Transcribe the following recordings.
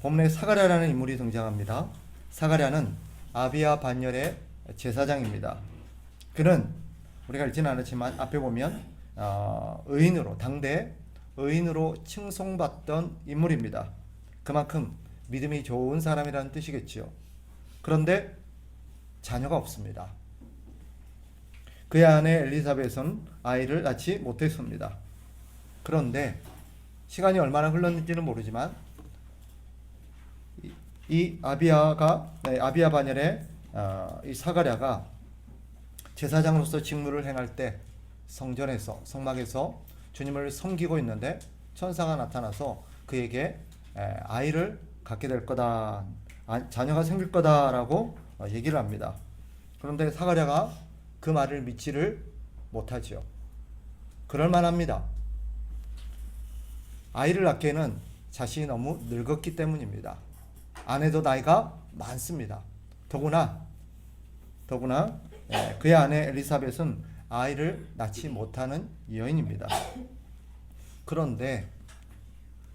본문에 사가랴라는 인물이 등장합니다. 사가랴는 아비야 반열의 제사장입니다. 그는 우리가 읽지는 않았지만 앞에 보면 의인으로, 당대 의인으로 칭송받던 인물입니다. 그만큼 믿음이 좋은 사람이라는 뜻이겠지요. 그런데 자녀가 없습니다. 그의 아내 엘리사벳은 아이를 낳지 못했습니다. 그런데 시간이 얼마나 흘렀는지는 모르지만 이 아비야 바넬의 이 사가랴가 제사장으로서 직무를 행할 때 성전에서, 성막에서 주님을 섬기고 있는데 천사가 나타나서 그에게 아이를 갖게 될 거다, 자녀가 생길 거다라고 얘기를 합니다. 그런데 사가랴가 그 말을 믿지를 못하지요. 그럴 만합니다. 아이를 낳기에는 자신이 너무 늙었기 때문입니다. 아내도 나이가 많습니다. 더구나 그의 아내 엘리사벳은 아이를 낳지 못하는 여인입니다. 그런데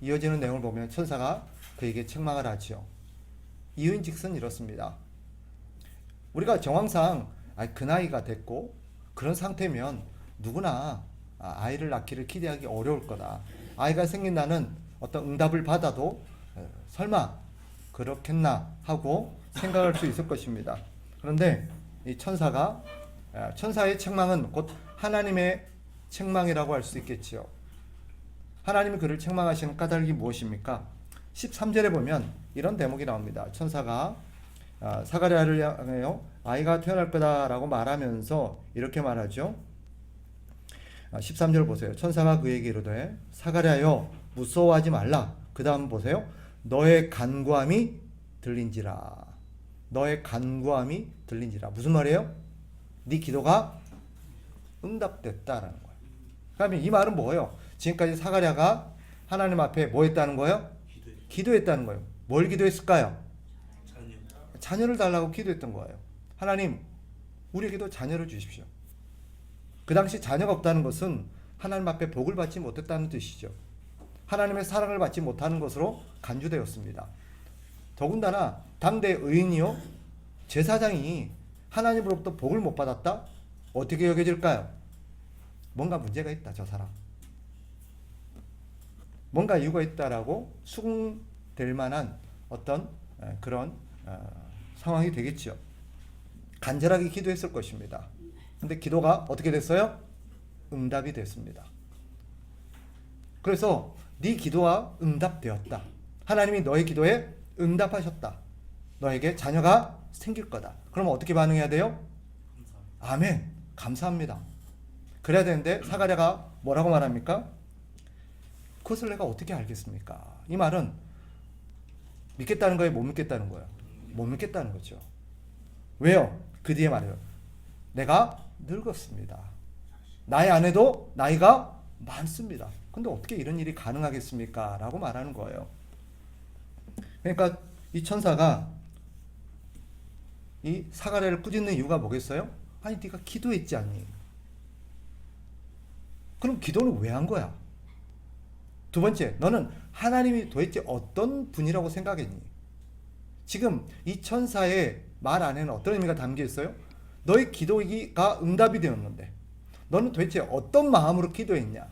이어지는 내용을 보면 천사가 그에게 책망을 하지요. 이유인즉슨 이렇습니다. 우리가 정황상 그 나이가 됐고 그런 상태면 누구나 아이를 낳기를 기대하기 어려울 거다. 아이가 생긴다는 어떤 응답을 받아도 설마 그렇겠나 하고 생각할 수 있을 것입니다. 그런데 이 천사의 책망은 곧 하나님의 책망이라고 할 수 있겠지요. 하나님이 그를 책망하시는 까닭이 무엇입니까? 13절에 보면 이런 대목이 나옵니다. 천사가 사가랴를 향하여 아이가 태어날 거다라고 말하면서 이렇게 말하죠. 13절 보세요. 천사가 그에게 이르되 사가랴여 무서워하지 말라. 그 다음 보세요. 너의 간구함이 들린지라. 너의 간구함이 들린지라. 무슨 말이에요? 네 기도가 응답됐다라는 거예요. 그러면 이 말은 뭐예요? 지금까지 사가랴가 하나님 앞에 뭐 했다는 거예요? 기도했다는 거예요. 뭘 기도했을까요? 자녀를 달라고 기도했던 거예요. 하나님, 우리에게도 자녀를 주십시오. 그 당시 자녀가 없다는 것은 하나님 앞에 복을 받지 못했다는 뜻이죠. 하나님의 사랑을 받지 못하는 것으로 간주되었습니다. 더군다나 당대 의인이요 제사장이 하나님으로부터 복을 못 받았다? 어떻게 여겨질까요? 뭔가 문제가 있다, 저 사람. 뭔가 이유가 있다라고 수긍될 만한 어떤 그런 상황이 되겠죠. 간절하게 기도했을 것입니다. 근데 기도가 어떻게 됐어요? 응답이 됐습니다. 그래서 네 기도가 응답되었다. 하나님이 너의 기도에 응답하셨다. 너에게 자녀가 생길 거다. 그러면 어떻게 반응해야 돼요? 아멘. 감사합니다. 그래야 되는데 사가랴가 뭐라고 말합니까? 그것을 내가 어떻게 알겠습니까? 이 말은 믿겠다는 거예요? 못 믿겠다는 거예요? 못 믿겠다는 거죠. 왜요? 그 뒤에 말해요. 내가 늙었습니다. 나의 아내도 나이가 많습니다. 근데 어떻게 이런 일이 가능하겠습니까? 라고 말하는 거예요. 그러니까 이 천사가 이 사가랴를 꾸짖는 이유가 뭐겠어요? 아니 네가 기도했지 않니? 그럼 기도는 왜 한 거야? 두 번째, 너는 하나님이 도대체 어떤 분이라고 생각했니? 지금 이 천사의 말 안에는 어떤 의미가 담겨 있어요? 너의 기도가 응답이 되었는데 너는 도대체 어떤 마음으로 기도했냐?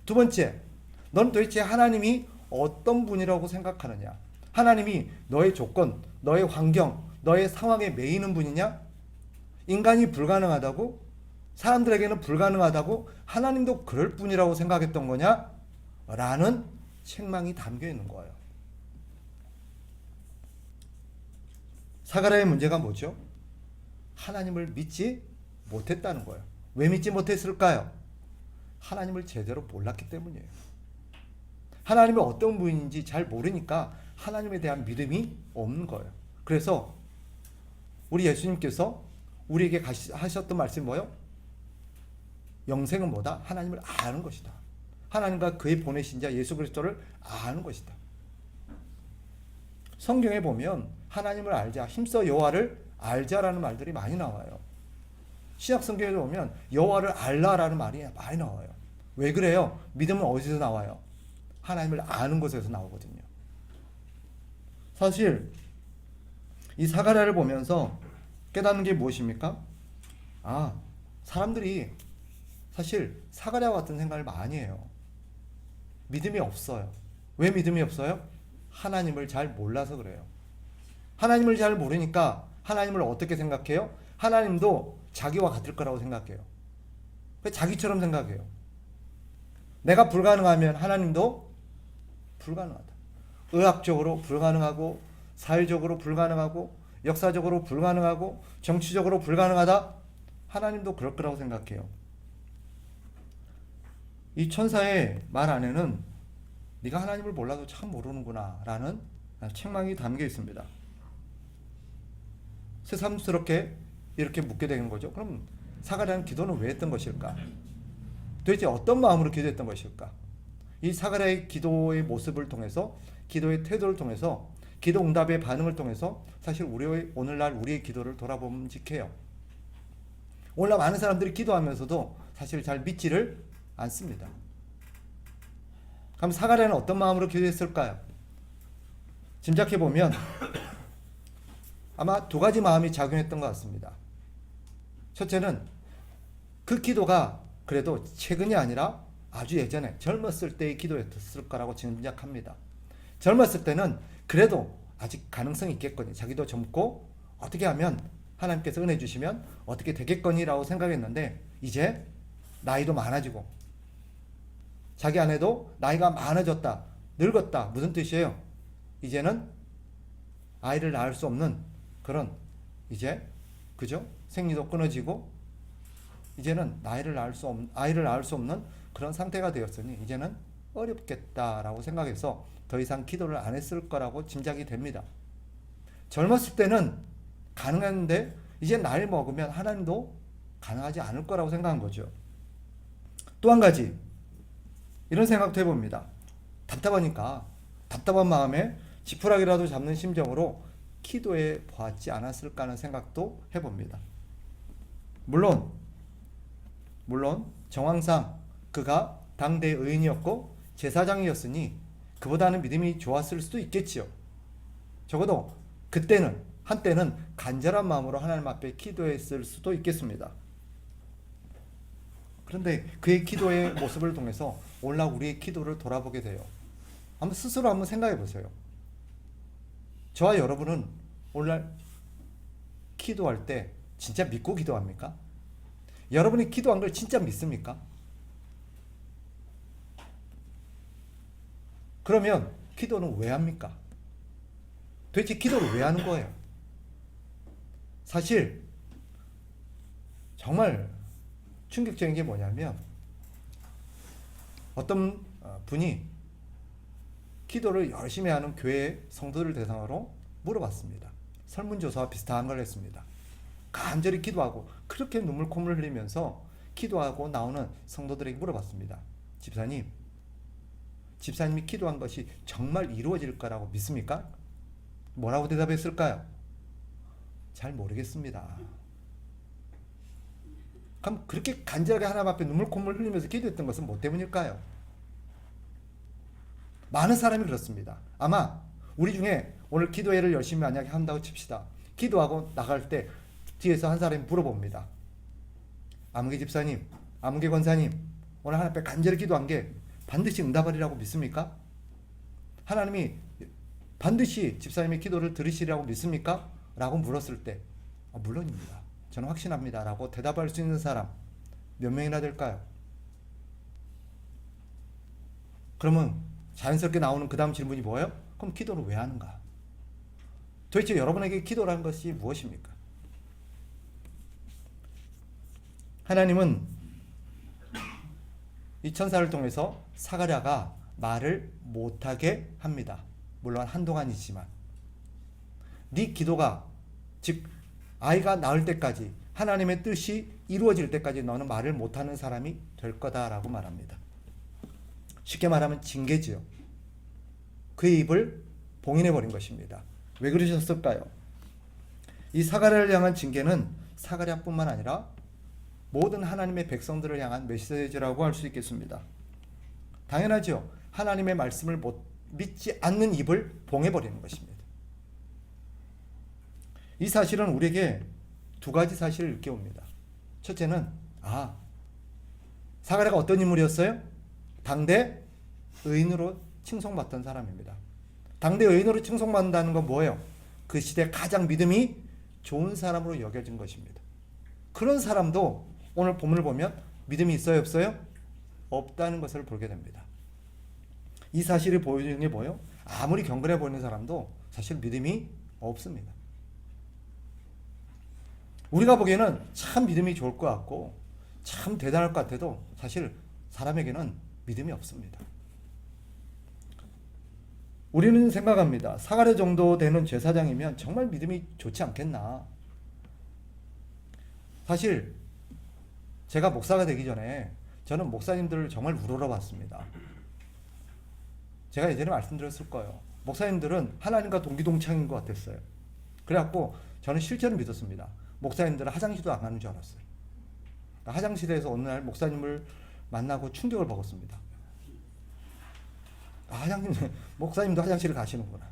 두 번째, 너는 도대체 하나님이 어떤 분이라고 생각하느냐? 하나님이 너의 조건, 너의 환경, 너의 상황에 매이는 분이냐? 인간이 불가능하다고? 사람들에게는 불가능하다고? 하나님도 그럴 뿐이라고 생각했던 거냐? 라는 책망이 담겨 있는 거예요. 사가랴의 문제가 뭐죠? 하나님을 믿지 못했다는 거예요. 왜 믿지 못했을까요? 하나님을 제대로 몰랐기 때문이에요. 하나님이 어떤 분인지 잘 모르니까 하나님에 대한 믿음이 없는 거예요. 그래서 우리 예수님께서 우리에게 하셨던 말씀이 뭐예요? 영생은 뭐다? 하나님을 아는 것이다. 하나님과 그의 보내신 자 예수 그리스도를 아는 것이다. 성경에 보면 하나님을 알자, 힘써 여호와를 알자라는 말들이 많이 나와요. 신약 성경에 보면 여호와를 알라라는 말이 많이 나와요. 왜 그래요? 믿음은 어디서 나와요? 하나님을 아는 것에서 나오거든요. 사실 이 사가랴를 보면서 깨닫는 게 무엇입니까? 사람들이 사실 사가랴와 같은 생각을 많이 해요. 믿음이 없어요. 왜 믿음이 없어요? 하나님을 잘 몰라서 그래요. 하나님을 잘 모르니까 하나님을 어떻게 생각해요? 하나님도 자기와 같을 거라고 생각해요. 자기처럼 생각해요. 내가 불가능하면 하나님도 불가능하다. 의학적으로 불가능하고, 사회적으로 불가능하고, 역사적으로 불가능하고, 정치적으로 불가능하다. 하나님도 그럴 거라고 생각해요. 이 천사의 말 안에는 네가 하나님을 몰라도 참 모르는구나 라는 책망이 담겨 있습니다. 새삼스럽게 이렇게 묻게 되는 거죠. 그럼 사가랴는 기도는 왜 했던 것일까? 도대체 어떤 마음으로 기도했던 것일까? 이 사가랴의 기도의 모습을 통해서, 기도의 태도를 통해서, 기도 응답의 반응을 통해서 사실 오늘날 우리의 기도를 돌아봄직해요. 오늘날 많은 사람들이 기도하면서도 사실 잘 믿지를 않습니다. 그럼 사가랴는 어떤 마음으로 기도했을까요? 짐작해 보면 아마 두 가지 마음이 작용했던 것 같습니다. 첫째는 그 기도가 그래도 최근이 아니라 아주 예전에 젊었을 때의 기도였을 거라고 짐작합니다. 젊었을 때는 그래도 아직 가능성이 있겠거니, 자기도 젊고 어떻게 하면 하나님께서 은혜 주시면 어떻게 되겠거니라고 생각했는데, 이제 나이도 많아지고 자기 아내도 나이가 많아졌다, 늙었다. 무슨 뜻이에요? 이제는 아이를 낳을 수 없는 그런, 이제 그죠? 생리도 끊어지고 이제는 아이를 낳을 수 없는 그런 상태가 되었으니 이제는 어렵겠다라고 생각해서 더 이상 기도를 안 했을 거라고 짐작이 됩니다. 젊었을 때는 가능했는데 이제 나이 먹으면 하나님도 가능하지 않을 거라고 생각한 거죠. 또 한 가지 이런 생각도 해봅니다. 답답하니까 답답한 마음에 지푸라기라도 잡는 심정으로 기도해 보았지 않았을까 하는 생각도 해봅니다. 물론 정황상 그가 당대의 의인이었고 제사장이었으니 그보다는 믿음이 좋았을 수도 있겠지요. 적어도 한때는 간절한 마음으로 하나님 앞에 기도했을 수도 있겠습니다. 그런데 그의 기도의 모습을 통해서 오늘날 우리의 기도를 돌아보게 돼요. 스스로 한번 생각해 보세요. 저와 여러분은 오늘날 기도할 때 진짜 믿고 기도합니까? 여러분이 기도한 걸 진짜 믿습니까? 그러면 기도는 왜 합니까? 도대체 기도를 왜 하는 거예요? 사실 정말 충격적인 게 뭐냐면, 어떤 분이 기도를 열심히 하는 교회 성도들 대상으로 물어봤습니다. 설문조사와 비슷한 걸 했습니다. 간절히 기도하고 그렇게 눈물 콧물 흘리면서 기도하고 나오는 성도들에게 물어봤습니다. 집사님이 기도한 것이 정말 이루어질 거라고 믿습니까? 뭐라고 대답했을까요? 잘 모르겠습니다. 그럼 그렇게 간절하게 하나님 앞에 눈물 콧물 흘리면서 기도했던 것은 뭐 때문일까요? 많은 사람이 그렇습니다. 아마 우리 중에 오늘 기도회를 열심히 만약에 한다고 칩시다. 기도하고 나갈 때 뒤에서 한 사람이 물어봅니다. 아무개 집사님, 아무개 권사님, 오늘 하나님 앞에 간절히 기도한 게 반드시 응답하리라고 믿습니까? 하나님이 반드시 집사님의 기도를 들으시리라고 믿습니까? 라고 물었을 때 물론입니다. 저는 확신합니다. 라고 대답할 수 있는 사람 몇 명이나 될까요? 그러면 자연스럽게 나오는 그 다음 질문이 뭐예요? 그럼 기도를 왜 하는가? 도대체 여러분에게 기도라는 것이 무엇입니까? 하나님은 이 천사를 통해서 사가랴가 말을 못하게 합니다. 물론 한동안이지만 네 기도가, 즉 아이가 낳을 때까지, 하나님의 뜻이 이루어질 때까지 너는 말을 못하는 사람이 될 거다라고 말합니다. 쉽게 말하면 징계지요. 그의 입을 봉인해버린 것입니다. 왜 그러셨을까요? 이 사가랴를 향한 징계는 사가랴뿐만 아니라 모든 하나님의 백성들을 향한 메시지라고 할 수 있겠습니다. 당연하죠. 하나님의 말씀을 믿지 않는 입을 봉해버리는 것입니다. 이 사실은 우리에게 두 가지 사실을 일깨웁니다. 첫째는 사가랴가 어떤 인물이었어요? 당대 의인으로 칭송받던 사람입니다. 당대 의인으로 칭송받는다는 건 뭐예요? 그 시대 가장 믿음이 좋은 사람으로 여겨진 것입니다. 그런 사람도 오늘 본문을 보면 믿음이 있어요, 없어요? 없다는 것을 보게 됩니다. 이 사실이 보여주는 게 뭐예요? 아무리 경건해 보이는 사람도 사실 믿음이 없습니다. 우리가 보기에는 참 믿음이 좋을 것 같고 참 대단할 것 같아도 사실 사람에게는 믿음이 없습니다. 우리는 생각합니다. 사가랴 정도 되는 제사장이면 정말 믿음이 좋지 않겠나. 사실 제가 목사가 되기 전에 저는 목사님들을 정말 우러러봤습니다. 제가 예전에 말씀드렸을 거예요. 목사님들은 하나님과 동기동창인 것 같았어요. 그래갖고 저는 실제로 믿었습니다. 목사님들은 화장실도 안 가는 줄 알았어요. 화장실에서 어느 날 목사님을 만나고 충격을 먹었습니다. 목사님도 화장실을 가시는구나.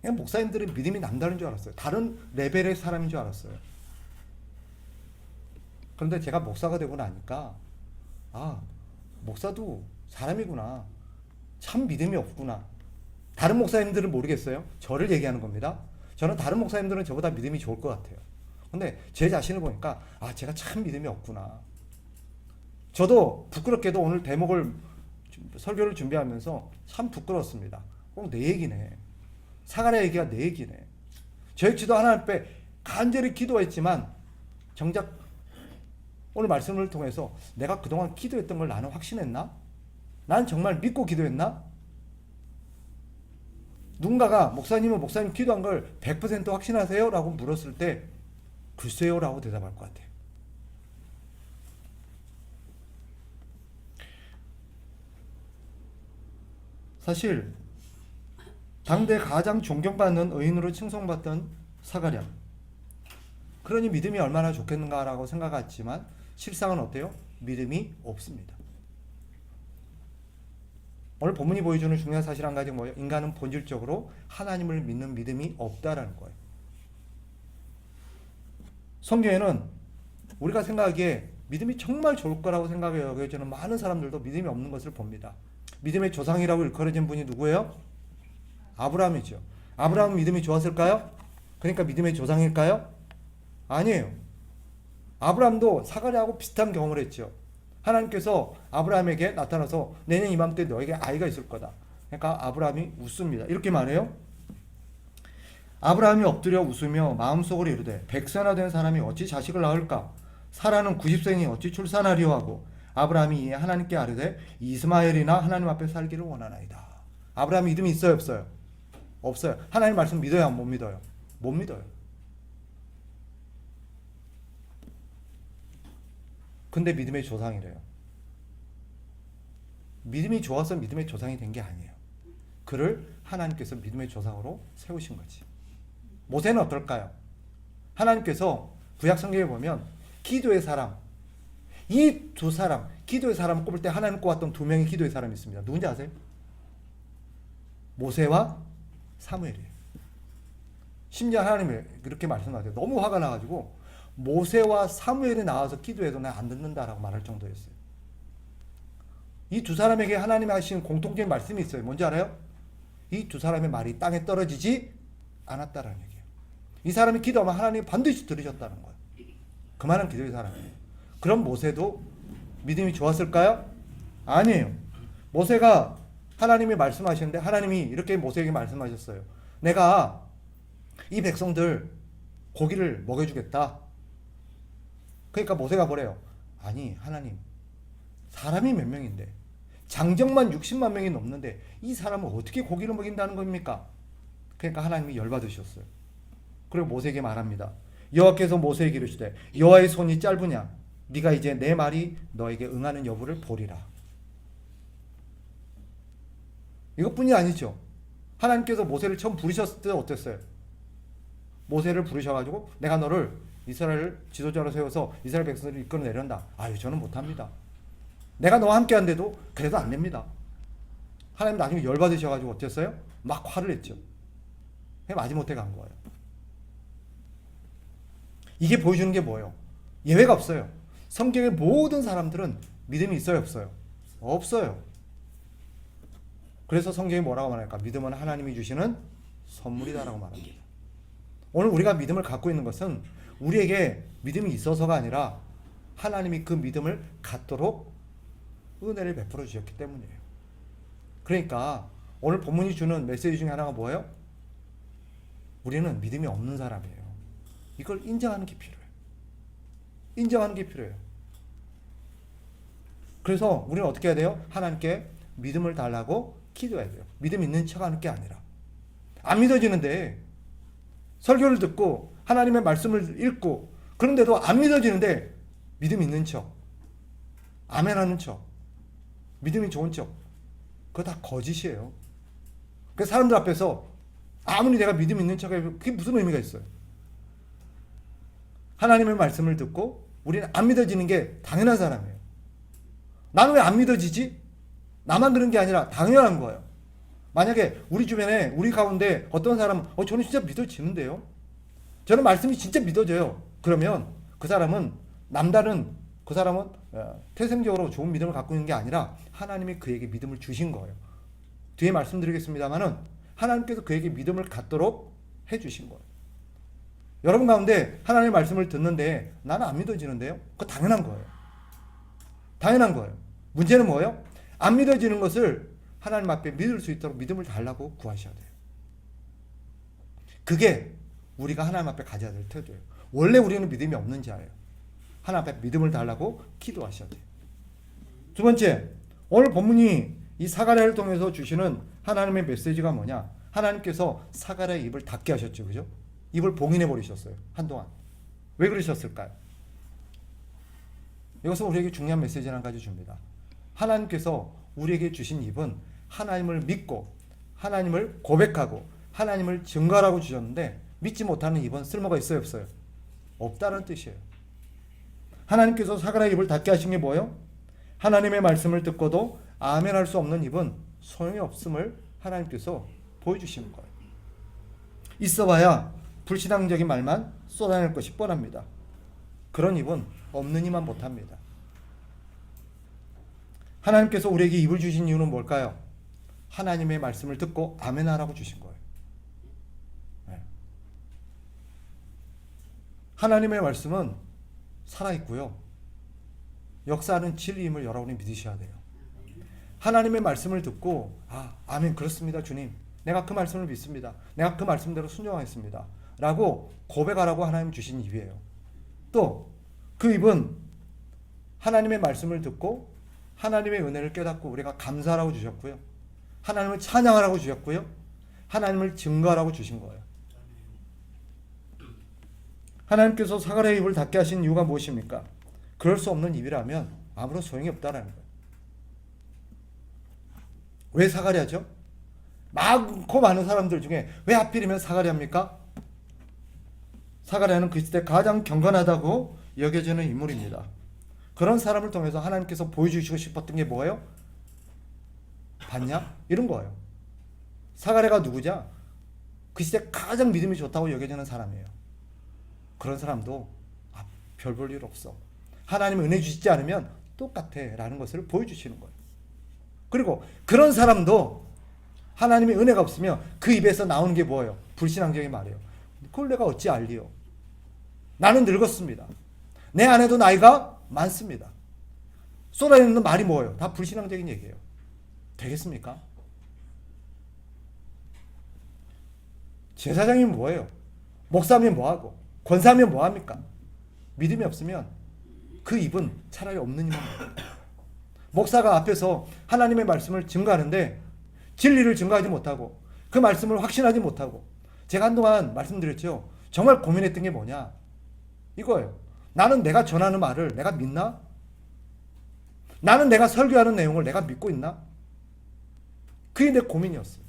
그냥 목사님들은 믿음이 남다른 줄 알았어요. 다른 레벨의 사람인 줄 알았어요. 그런데 제가 목사가 되고 나니까 목사도 사람이구나. 참 믿음이 없구나. 다른 목사님들은 모르겠어요. 저를 얘기하는 겁니다. 저는 다른 목사님들은 저보다 믿음이 좋을 것 같아요. 근데 제 자신을 보니까 제가 참 믿음이 없구나. 저도 부끄럽게도 오늘 대목을 설교를 준비하면서 참 부끄러웠습니다. 내 얘기네. 사가랴 얘기가 내 얘기네. 저 역시도 하나님 앞에 간절히 기도했지만 정작 오늘 말씀을 통해서 내가 그동안 기도했던 걸 나는 확신했나? 난 정말 믿고 기도했나? 누군가가 목사님은 목사님 기도한 걸 100% 확신하세요? 라고 물었을 때 글쎄요 라고 대답할 것 같아요. 사실 당대 가장 존경받는 의인으로 칭송받던 사가랴, 그러니 믿음이 얼마나 좋겠는가라고 생각했지만 실상은 어때요? 믿음이 없습니다. 오늘 본문이 보여주는 중요한 사실 한 가지가 뭐예요? 인간은 본질적으로 하나님을 믿는 믿음이 없다라는 거예요. 성경에는 우리가 생각하기에 믿음이 정말 좋을 거라고 생각해 여겨지는 많은 사람들도 믿음이 없는 것을 봅니다. 믿음의 조상이라고 일컬어진 분이 누구예요? 아브라함이죠. 아브라함은 믿음이 좋았을까요? 그러니까 믿음의 조상일까요? 아니에요. 아브라함도 사가랴하고 비슷한 경험을 했죠. 하나님께서 아브라함에게 나타나서 내년 이맘때 너에게 아이가 있을 거다. 그러니까 아브라함이 웃습니다. 이렇게 말해요. 아브라함이 엎드려 웃으며 마음속으로 이르되 백세나 된 사람이 어찌 자식을 낳을까? 사라는 90세니 어찌 출산하리요 하고 아브라함이 이에 하나님께 아뢰되 이스마엘이나 하나님 앞에 살기를 원하나이다. 아브라함 믿음이 있어요, 없어요? 없어요. 하나님 말씀 믿어요, 못 믿어요? 못 믿어요. 근데 믿음의 조상이래요. 믿음이 좋아서 믿음의 조상이 된 게 아니에요. 그를 하나님께서 믿음의 조상으로 세우신 거지. 모세는 어떨까요? 하나님께서 구약 성경에 보면 기도의 사람, 이 두 사람, 기도의 사람을 꼽을 때 하나님 꼽았던 두 명의 기도의 사람이 있습니다. 누군지 아세요? 모세와 사무엘이에요. 심지어 하나님이 그렇게 말씀하세요. 너무 화가 나가지고 모세와 사무엘이 나와서 기도해도 나 안 듣는다라고 말할 정도였어요. 이 두 사람에게 하나님이 하신 공통적인 말씀이 있어요. 뭔지 알아요? 이 두 사람의 말이 땅에 떨어지지 않았다라는 얘기예요. 이 사람이 기도하면 하나님이 반드시 들으셨다는 거예요. 그만한 기도의 사람이에요. 그럼 모세도 믿음이 좋았을까요? 아니에요. 모세가 하나님이 말씀하시는데 하나님이 이렇게 모세에게 말씀하셨어요. 내가 이 백성들 고기를 먹여주겠다. 그러니까 모세가 뭐래요? 아니 하나님, 사람이 몇 명인데 장정만 60만 명이 넘는데 이 사람은 어떻게 고기를 먹인다는 겁니까? 그러니까 하나님이 열받으셨어요. 그리고 모세에게 말합니다. 여호와께서 모세에게 이르시되 여호와의 손이 짧으냐? 네가 이제 내 말이 너에게 응하는 여부를 보리라. 이것뿐이 아니죠. 하나님께서 모세를 처음 부르셨을 때 어땠어요? 모세를 부르셔가지고 내가 너를 이스라엘 지도자로 세워서 이스라엘 백성들을 이끌어내련다. 아유 저는 못합니다. 내가 너와 함께 한데도 그래도 안 됩니다. 하나님 나중에 열받으셔가지고 어땠어요? 막 화를 냈죠. 마지못해 간 거예요. 이게 보여주는 게 뭐예요? 예외가 없어요. 성경의 모든 사람들은 믿음이 있어요, 없어요? 없어요. 그래서 성경이 뭐라고 말할까? 믿음은 하나님이 주시는 선물이다라고 말합니다. 오늘 우리가 믿음을 갖고 있는 것은 우리에게 믿음이 있어서가 아니라 하나님이 그 믿음을 갖도록 은혜를 베풀어 주셨기 때문이에요. 그러니까 오늘 본문이 주는 메시지 중에 하나가 뭐예요? 우리는 믿음이 없는 사람이에요. 이걸 인정하는 게 필요해요. 인정하는 게 필요해요. 그래서 우리는 어떻게 해야 돼요? 하나님께 믿음을 달라고 기도해야 돼요. 믿음 있는 척 하는 게 아니라. 안 믿어지는데 설교를 듣고 하나님의 말씀을 읽고 그런데도 안 믿어지는데 믿음 있는 척, 아멘 하는 척, 믿음이 좋은 척, 그거 다 거짓이에요. 그 사람들 앞에서 아무리 내가 믿음 있는 척 해도 그게 무슨 의미가 있어요? 하나님의 말씀을 듣고 우리는 안 믿어지는 게 당연한 사람이에요. 나는 왜 안 믿어지지? 나만 그런 게 아니라 당연한 거예요. 만약에 우리 주변에 우리 가운데 어떤 사람은 저는 진짜 믿어지는데요. 저는 말씀이 진짜 믿어져요. 그러면 그 사람은 남다른 그 사람은 태생적으로 좋은 믿음을 갖고 있는 게 아니라 하나님이 그에게 믿음을 주신 거예요. 뒤에 말씀드리겠습니다만은 하나님께서 그에게 믿음을 갖도록 해주신 거예요. 여러분 가운데 하나님의 말씀을 듣는데 나는 안 믿어지는데요. 그거 당연한 거예요. 당연한 거예요. 문제는 뭐예요? 안 믿어지는 것을 하나님 앞에 믿을 수 있도록 믿음을 달라고 구하셔야 돼요. 그게 우리가 하나님 앞에 가져야 될 태도예요. 원래 우리는 믿음이 없는 자예요. 하나님 앞에 믿음을 달라고 기도하셔야 돼요. 두 번째, 오늘 본문이 이 사가랴를 통해서 주시는 하나님의 메시지가 뭐냐? 하나님께서 사가랴의 입을 닫게 하셨죠. 그죠? 입을 봉인해 버리셨어요. 한동안. 왜 그러셨을까요? 이것은 우리에게 중요한 메시지를 한 가지 줍니다. 하나님께서 우리에게 주신 입은 하나님을 믿고 하나님을 고백하고 하나님을 증거하라고 주셨는데 믿지 못하는 입은 쓸모가 있어요, 없어요? 없다는 뜻이에요. 하나님께서 사가랴의 입을 닫게 하신 게 뭐예요? 하나님의 말씀을 듣고도 아멘 할 수 없는 입은 소용이 없음을 하나님께서 보여주시는 거예요. 있어봐야 불신앙적인 말만 쏟아낼 것이 뻔합니다. 그런 입은 없는 이만 못합니다. 하나님께서 우리에게 입을 주신 이유는 뭘까요? 하나님의 말씀을 듣고 아멘 하라고 주신 거예요. 네. 하나님의 말씀은 살아있고요. 역사하는 진리임을 여러분이 믿으셔야 돼요. 하나님의 말씀을 듣고 아멘 그렇습니다 주님. 내가 그 말씀을 믿습니다. 내가 그 말씀대로 순종하겠습니다. 라고 고백하라고 하나님 주신 입이에요. 또 그 입은 하나님의 말씀을 듣고 하나님의 은혜를 깨닫고 우리가 감사하라고 주셨고요. 하나님을 찬양하라고 주셨고요. 하나님을 증거하라고 주신 거예요. 하나님께서 사가랴의 입을 닫게 하신 이유가 무엇입니까? 그럴 수 없는 입이라면 아무런 소용이 없다라는 거예요. 왜 사가랴죠? 많고 많은 사람들 중에 왜 하필이면 사가랴입니까? 사가랴는 그 시대 가장 경건하다고 여겨지는 인물입니다. 그런 사람을 통해서 하나님께서 보여주시고 싶었던 게 뭐예요? 봤냐? 이런 거예요. 사가랴가 누구냐? 그 시대 가장 믿음이 좋다고 여겨지는 사람이에요. 그런 사람도 별 볼 일 없어. 하나님 은혜 주시지 않으면 똑같아 라는 것을 보여주시는 거예요. 그리고 그런 사람도 하나님의 은혜가 없으면 그 입에서 나오는 게 뭐예요? 불신앙적인 말이에요. 그걸 내가 어찌 알리요? 나는 늙었습니다. 내 아내도 나이가 많습니다. 쏟아내는 말이 뭐예요? 다 불신앙적인 얘기예요. 되겠습니까? 제사장이면 뭐예요? 목사면 뭐하고 권사면 뭐합니까? 믿음이 없으면 그 입은 차라리 없는 입만 목사가 앞에서 하나님의 말씀을 증거하는데 진리를 증거하지 못하고 그 말씀을 확신하지 못하고 제가 한동안 말씀드렸죠. 정말 고민했던 게 뭐냐? 이거예요. 나는 내가 전하는 말을 내가 믿나? 나는 내가 설교하는 내용을 내가 믿고 있나? 그게 내 고민이었어요.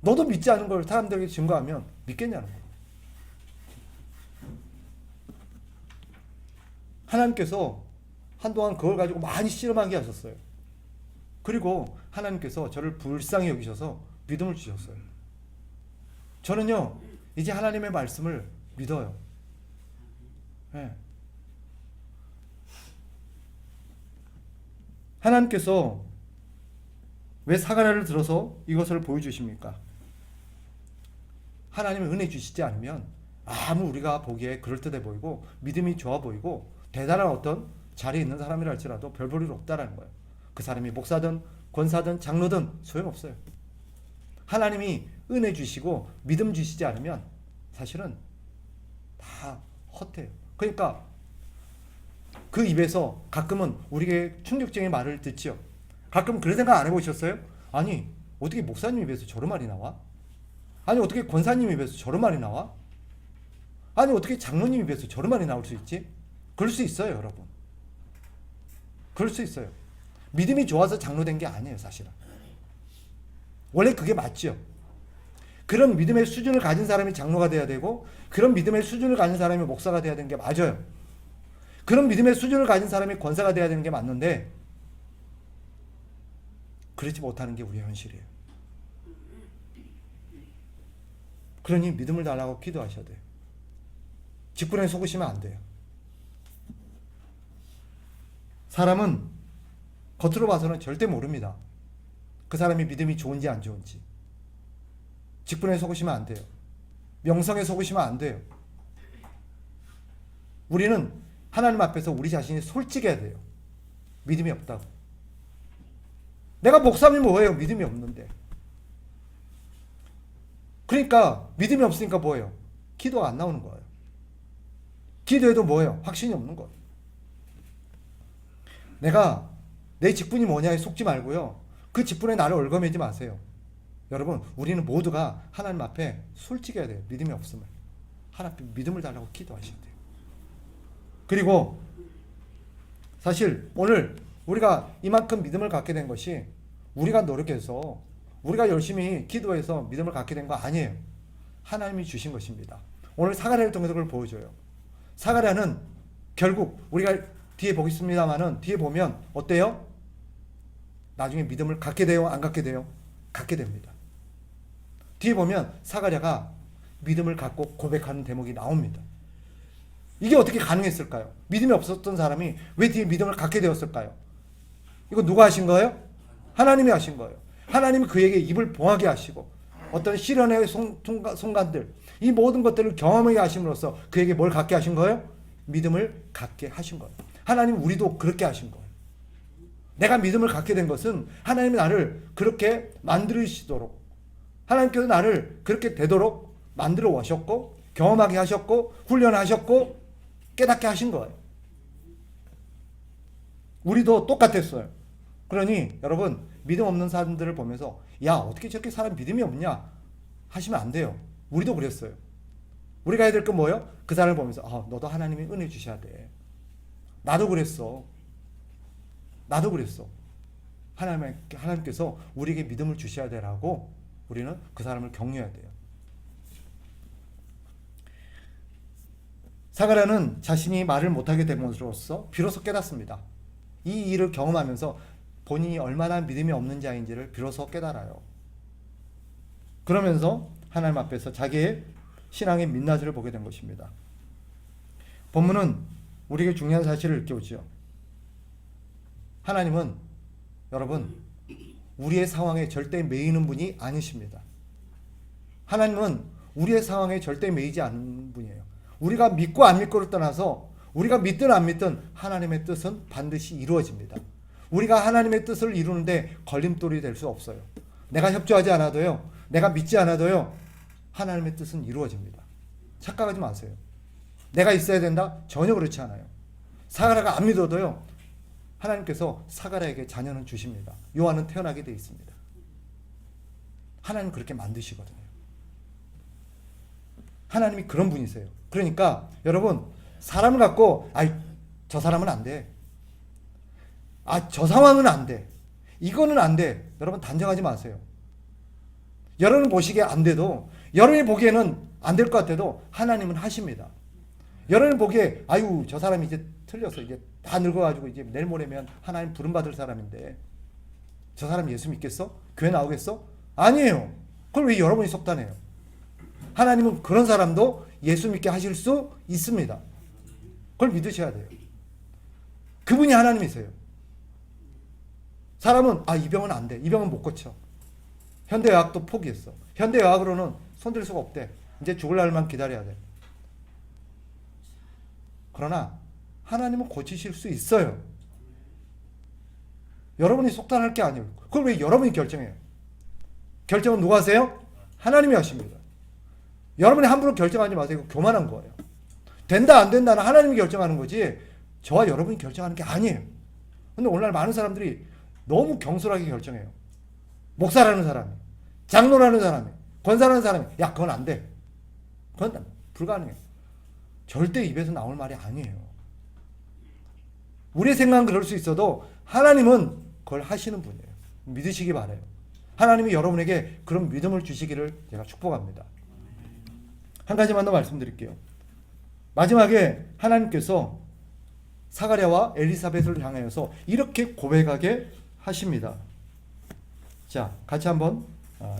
너도 믿지 않은 걸 사람들에게 증거하면 믿겠냐는 거예요. 하나님께서 한동안 그걸 가지고 많이 실험하게 하셨어요. 그리고 하나님께서 저를 불쌍히 여기셔서 믿음을 주셨어요. 저는요 이제 하나님의 말씀을 믿어요. 예. 하나님께서 왜 사가랴를 들어서 이것을 보여주십니까? 하나님은 은혜 주시지 않으면 아무 우리가 보기에 그럴듯해 보이고 믿음이 좋아 보이고 대단한 어떤 자리에 있는 사람이라 할지라도 별 볼 일 없다라는 거예요. 그 사람이 목사든 권사든 장로든 소용없어요. 하나님이 은혜 주시고 믿음 주시지 않으면 사실은 다 헛해요. 그러니까 그 입에서 가끔은 우리에게 충격적인 말을 듣지요. 가끔 그런 생각 안 해보셨어요? 아니 어떻게 목사님 입에서 저런 말이 나와? 아니 어떻게 권사님 입에서 저런 말이 나와? 아니 어떻게 장로님 입에서 저런 말이 나올 수 있지? 그럴 수 있어요, 여러분. 그럴 수 있어요. 믿음이 좋아서 장로 된 게 아니에요, 사실은. 원래 그게 맞죠. 그런 믿음의 수준을 가진 사람이 장로가 돼야 되고 그런 믿음의 수준을 가진 사람이 목사가 돼야 되는 게 맞아요. 그런 믿음의 수준을 가진 사람이 권사가 돼야 되는 게 맞는데 그렇지 못하는 게 우리의 현실이에요. 그러니 믿음을 달라고 기도하셔야 돼요. 직분에 속으시면 안 돼요. 사람은 겉으로 봐서는 절대 모릅니다. 그 사람이 믿음이 좋은지 안 좋은지. 직분에 속으시면 안 돼요. 명성에 속으시면 안 돼요. 우리는 하나님 앞에서 우리 자신이 솔직해야 돼요. 믿음이 없다고. 내가 목사면 뭐예요? 믿음이 없는데. 그러니까 믿음이 없으니까 뭐예요? 기도가 안 나오는 거예요. 기도해도 뭐예요? 확신이 없는 거예요. 내가 내 직분이 뭐냐에 속지 말고요. 그 직분에 나를 얽어매지 마세요. 여러분, 우리는 모두가 하나님 앞에 솔직해야 돼요. 믿음이 없으면. 하나님 앞에 믿음을 달라고 기도하셔야 돼요. 그리고 사실 오늘 우리가 이만큼 믿음을 갖게 된 것이 우리가 노력해서 우리가 열심히 기도해서 믿음을 갖게 된 거 아니에요. 하나님이 주신 것입니다. 오늘 사가랴를 통해서 그걸 보여줘요. 사가랴는 결국 우리가 뒤에 보겠습니다만은 뒤에 보면 어때요? 나중에 믿음을 갖게 돼요? 안 갖게 돼요? 갖게 됩니다. 뒤에 보면 사가랴가 믿음을 갖고 고백하는 대목이 나옵니다. 이게 어떻게 가능했을까요? 믿음이 없었던 사람이 왜 뒤에 믿음을 갖게 되었을까요? 이거 누가 하신 거예요? 하나님이 하신 거예요. 하나님이 그에게 입을 봉하게 하시고 어떤 시련의 순간들 이 모든 것들을 경험하게 하심으로써 그에게 뭘 갖게 하신 거예요? 믿음을 갖게 하신 거예요. 하나님 우리도 그렇게 하신 거예요. 내가 믿음을 갖게 된 것은 하나님이 나를 그렇게 만들으시도록 하나님께서 나를 그렇게 되도록 만들어 오셨고 경험하게 하셨고 훈련하셨고 깨닫게 하신 거예요. 우리도 똑같았어요. 그러니 여러분 믿음 없는 사람들을 보면서 야 어떻게 저렇게 사람 믿음이 없냐 하시면 안 돼요. 우리도 그랬어요. 우리가 해야 될 건 뭐예요? 그 사람을 보면서 너도 하나님이 은혜 주셔야 돼. 나도 그랬어. 나도 그랬어. 하나님께서 우리에게 믿음을 주셔야 되라고 우리는 그 사람을 격려해야 돼요. 사가랴는 자신이 말을 못하게 됨으로써 비로소 깨닫습니다. 이 일을 경험하면서 본인이 얼마나 믿음이 없는 자인지를 비로소 깨달아요. 그러면서 하나님 앞에서 자기의 신앙의 민낯을 보게 된 것입니다. 본문은 우리에게 중요한 사실을 일깨우죠. 하나님은 여러분 우리의 상황에 절대 매이는 분이 아니십니다. 하나님은 우리의 상황에 절대 매이지 않는 분이에요. 우리가 믿고 안 믿고를 떠나서 우리가 믿든 안 믿든 하나님의 뜻은 반드시 이루어집니다. 우리가 하나님의 뜻을 이루는데 걸림돌이 될 수 없어요. 내가 협조하지 않아도요. 내가 믿지 않아도요. 하나님의 뜻은 이루어집니다. 착각하지 마세요. 내가 있어야 된다? 전혀 그렇지 않아요. 사가랴가 안 믿어도요. 하나님께서 사가랴에게 자녀는 주십니다. 요한은 태어나게 되어 있습니다. 하나님 그렇게 만드시거든요. 하나님이 그런 분이세요. 그러니까 여러분 사람을 갖고 저 사람은 안 돼. 저 상황은 안 돼. 이거는 안 돼. 여러분 단정하지 마세요. 여러분 보시기에 안 돼도 여러분이 보기에는 안 될 것 같아도 하나님은 하십니다. 여러분 보기에 저 사람이 이제 틀렸어. 이제 다 늙어가지고 이제 내일 모레면 하나님 부름받을 사람인데 저 사람 예수 믿겠어? 교회 나오겠어? 아니에요. 그걸 왜 여러분이 속단해요? 하나님은 그런 사람도 예수 믿게 하실 수 있습니다. 그걸 믿으셔야 돼요. 그분이 하나님이세요. 사람은 이 병은 안 돼. 이 병은 못 고쳐. 현대의학도 포기했어. 현대의학으로는 손댈 수가 없대. 이제 죽을 날만 기다려야 돼. 그러나 하나님은 고치실 수 있어요. 여러분이 속단할 게 아니에요. 그걸 왜 여러분이 결정해요? 결정은 누가 하세요? 하나님이 하십니다. 여러분이 함부로 결정하지 마세요. 이거 교만한 거예요. 된다 안 된다는 하나님이 결정하는 거지 저와 여러분이 결정하는 게 아니에요. 근데 오늘날 많은 사람들이 너무 경솔하게 결정해요. 목사라는 사람이, 장로라는 사람이, 권사라는 사람이 야 그건 안 돼. 그건 불가능해요. 절대 입에서 나올 말이 아니에요. 우리의 생각은 그럴 수 있어도 하나님은 그걸 하시는 분이에요. 믿으시기 바라요. 하나님이 여러분에게 그런 믿음을 주시기를 제가 축복합니다. 한 가지만 더 말씀드릴게요. 마지막에 하나님께서 사가랴와 엘리사벳을 향하여서 이렇게 고백하게 하십니다. 자, 같이 한번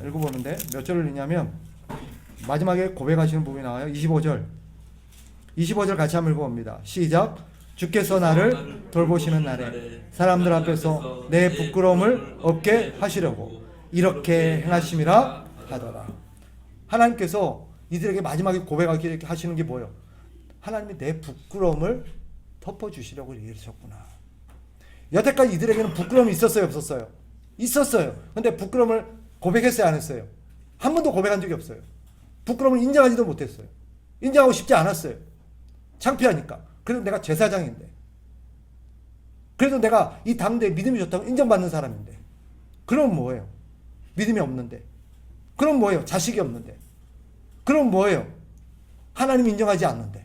읽어보는데 몇 절을 읽냐면 마지막에 고백하시는 부분이 나와요. 25절 같이 한번 읽어봅니다. 시작. 주께서 나를 돌보시는 날에 사람들 앞에서 내 부끄러움을 없게 하시려고 이렇게 행하심이라 하더라. 하나님께서 이들에게 마지막에 고백하게 하시는 게 뭐예요? 하나님이 내 부끄러움을 덮어주시려고 이러셨구나. 여태까지 이들에게는 부끄러움이 있었어요, 없었어요? 있었어요. 근데 부끄러움을 고백했어요, 안 했어요? 한 번도 고백한 적이 없어요. 부끄러움을 인정하지도 못했어요. 인정하고 싶지 않았어요. 창피하니까. 그래도 내가 제사장인데. 그래도 내가 이 당대에 믿음이 좋다고 인정받는 사람인데. 그럼 뭐예요? 믿음이 없는데. 그럼 뭐예요? 자식이 없는데. 그럼 뭐예요? 하나님 인정하지 않는데.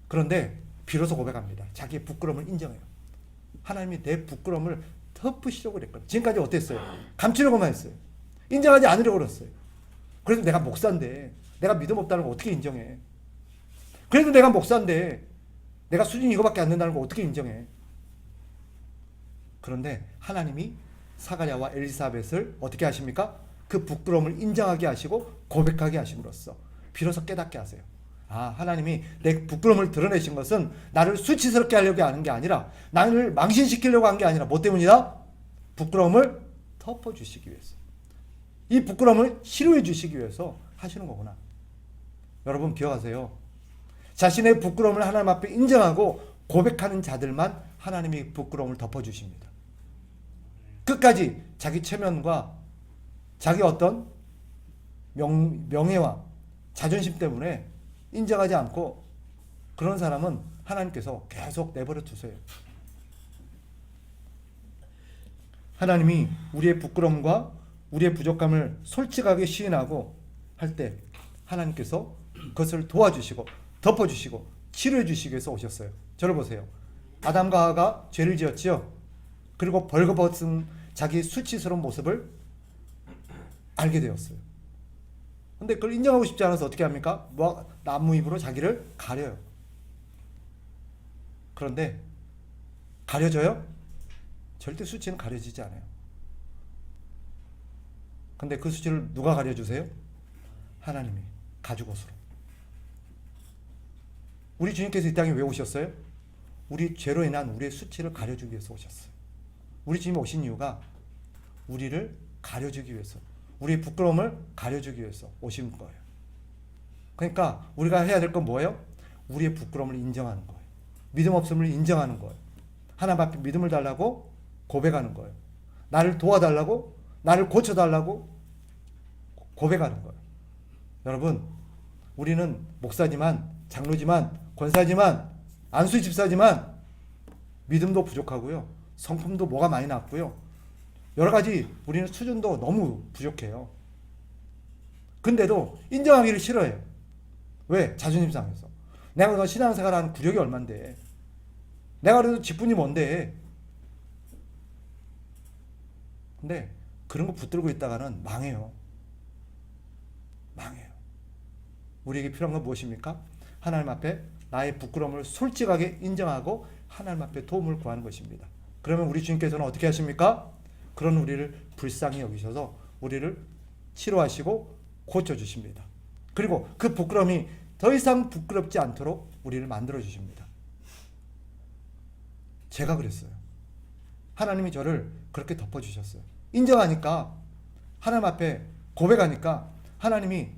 그런데 비로소 고백합니다. 자기의 부끄러움을 인정해요. 하나님이 내 부끄러움을 덮으시려고 그랬거든요. 지금까지 어땠어요? 감추려고만 했어요. 인정하지 않으려고 그랬어요. 그래도 내가 목사인데 내가 믿음 없다는 거 어떻게 인정해? 그래도 내가 목사인데 내가 수준이 이거밖에 안 된다는 거 어떻게 인정해? 그런데 하나님이 사가랴와 엘리사벳을 어떻게 하십니까? 그 부끄러움을 인정하게 하시고 고백하게 하심으로써 비로소 깨닫게 하세요. 하나님이 내 부끄러움을 드러내신 것은 나를 수치스럽게 하려고 하는 게 아니라 나를 망신시키려고 한 게 아니라 뭐 때문이다? 부끄러움을 덮어주시기 위해서. 이 부끄러움을 치료해 주시기 위해서 하시는 거구나. 여러분 기억하세요. 자신의 부끄러움을 하나님 앞에 인정하고 고백하는 자들만 하나님이 부끄러움을 덮어주십니다. 끝까지 자기 체면과 자기 어떤 명예와 자존심 때문에 인정하지 않고 그런 사람은 하나님께서 계속 내버려 두세요. 하나님이 우리의 부끄러움과 우리의 부족함을 솔직하게 시인하고 할 때 하나님께서 그것을 도와주시고 덮어주시고 치료해 주시기 위해서 오셨어요. 저를 보세요. 아담과 하와가 죄를 지었지요. 그리고 벌거벗은 자기 수치스러운 모습을 알게 되었어요. 근데 그걸 인정하고 싶지 않아서 어떻게 합니까? 나무 잎으로 자기를 가려요. 그런데 가려져요? 절대 수치는 가려지지 않아요. 근데 그 수치를 누가 가려주세요? 하나님이 가죽옷으로. 우리 주님께서 이 땅에 왜 오셨어요? 우리 죄로 인한 우리의 수치를 가려주기 위해서 오셨어요. 우리 주님이 오신 이유가 우리를 가려주기 위해서, 우리의 부끄러움을 가려주기 위해서 오신 거예요. 그러니까 우리가 해야 될 건 뭐예요? 우리의 부끄러움을 인정하는 거예요. 믿음 없음을 인정하는 거예요. 하나님 앞에 믿음을 달라고 고백하는 거예요. 나를 도와달라고, 나를 고쳐달라고 고백하는 거예요. 여러분, 우리는 목사지만, 장로지만, 권사지만, 안수 집사지만 믿음도 부족하고요. 성품도 뭐가 많이 났고요. 여러 가지 우리는 수준도 너무 부족해요. 근데도 인정하기를 싫어해요. 왜? 자존심 상해서. 내가 너 신앙생활 하는 구력이 얼만데. 내가 그래도 직분이 뭔데. 근데 그런 거 붙들고 있다가는 망해요. 망해요. 우리에게 필요한 건 무엇입니까? 하나님 앞에 나의 부끄러움을 솔직하게 인정하고 하나님 앞에 도움을 구하는 것입니다. 그러면 우리 주님께서는 어떻게 하십니까? 그런 우리를 불쌍히 여기셔서 우리를 치료하시고 고쳐주십니다. 그리고 그 부끄러움이 더 이상 부끄럽지 않도록 우리를 만들어 주십니다. 제가 그랬어요. 하나님이 저를 그렇게 덮어주셨어요. 인정하니까, 하나님 앞에 고백하니까 하나님이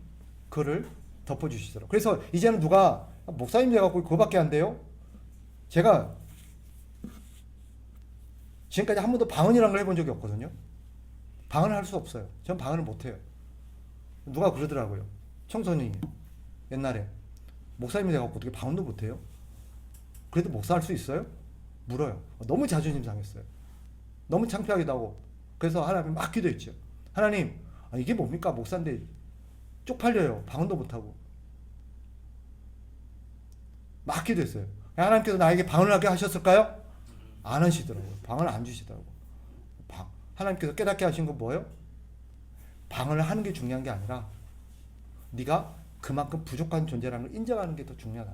그를 덮어주시더라고요. 그래서 이제는 누가 목사님 돼갖고 그거밖에 안 돼요? 제가 지금까지 한 번도 방언이라는 걸 해본 적이 없거든요. 방언을 할 수 없어요. 전 방언을 못해요. 누가 그러더라고요. 청소년이 옛날에 목사님이 돼갖고 어떻게 방언도 못해요? 그래도 목사 할 수 있어요? 물어요. 너무 자존심 상했어요. 너무 창피하기도 하고. 그래서 하나님 막 기도했죠. 하나님, 이게 뭡니까? 목사인데 쪽팔려요. 방언도 못하고. 막 기도했어요. 하나님께서 나에게 방언을 하게 하셨을까요? 안 하시더라고요. 방언을 안 주시더라고요. 하나님께서 깨닫게 하신 건 뭐예요? 방언을 하는 게 중요한 게 아니라 네가 그만큼 부족한 존재라는 걸 인정하는 게 더 중요하다.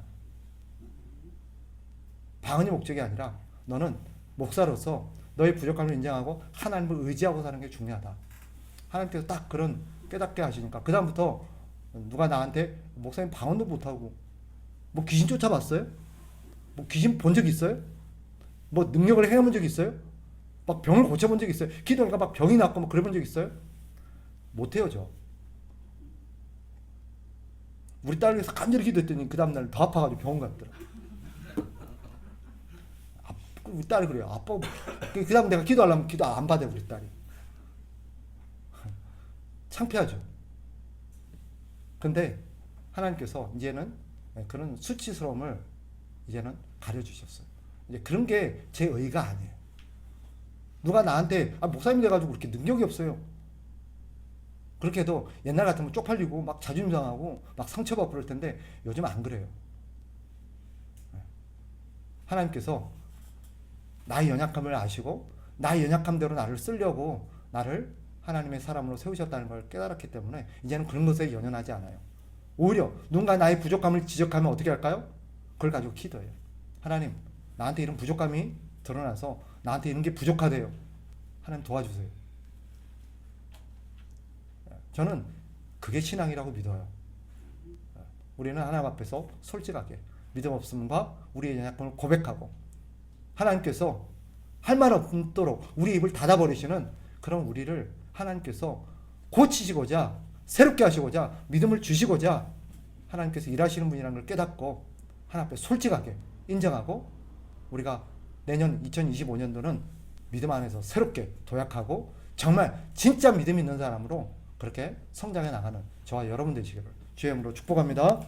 방언이 목적이 아니라 너는 목사로서 너의 부족함을 인정하고 하나님을 의지하고 사는 게 중요하다. 하나님께서 딱 그런 깨닫게 하시니까 그 다음부터 누가 나한테 목사님 방언도 못하고 뭐 귀신 쫓아봤어요? 뭐 귀신 본 적 있어요? 뭐 능력을 행해본 적 있어요? 막 병을 고쳐본 적 있어요? 기도하니까 막 병이 낫고 뭐 그래본 적 있어요? 못해요, 저. 우리 딸에서 간절히 기도했더니 그 다음날 더 아파가지고 병원 갔더라. 우리 딸이 그래요. 아빠, 그 다음 내가 기도하려면 기도 안 받아요, 우리 딸이. 창피하죠. 근데 하나님께서 이제는 그런 수치스러움을 이제는 가려주셨어요. 이제 그런 게 제 의가 아니에요. 누가 나한테 목사님 돼가지고 그렇게 능력이 없어요. 그렇게 해도 옛날 같으면 쪽팔리고 막 자존심 상하고 막 상처받고 그럴 텐데 요즘 안 그래요. 하나님께서 나의 연약함을 아시고 나의 연약함대로 나를 쓰려고 나를 하나님의 사람으로 세우셨다는 걸 깨달았기 때문에 이제는 그런 것에 연연하지 않아요. 오히려 누군가 나의 부족함을 지적하면 어떻게 할까요? 그걸 가지고 기도해요. 하나님, 나한테 이런 부족함이 드러나서 나한테 이런 게 부족하대요. 하나님 도와주세요. 저는 그게 신앙이라고 믿어요. 우리는 하나님 앞에서 솔직하게 믿음 없음과 우리의 연약함을 고백하고 하나님께서 할 말 없도록 우리 입을 닫아버리시는 그런 우리를 하나님께서 고치시고자 새롭게 하시고자 믿음을 주시고자 하나님께서 일하시는 분이라는 걸 깨닫고 하나님 앞에 솔직하게 인정하고 우리가 내년 2025년도는 믿음 안에서 새롭게 도약하고 정말 진짜 믿음 있는 사람으로 그렇게 성장해 나가는 저와 여러분 되시기를 주의 이름으로 축복합니다.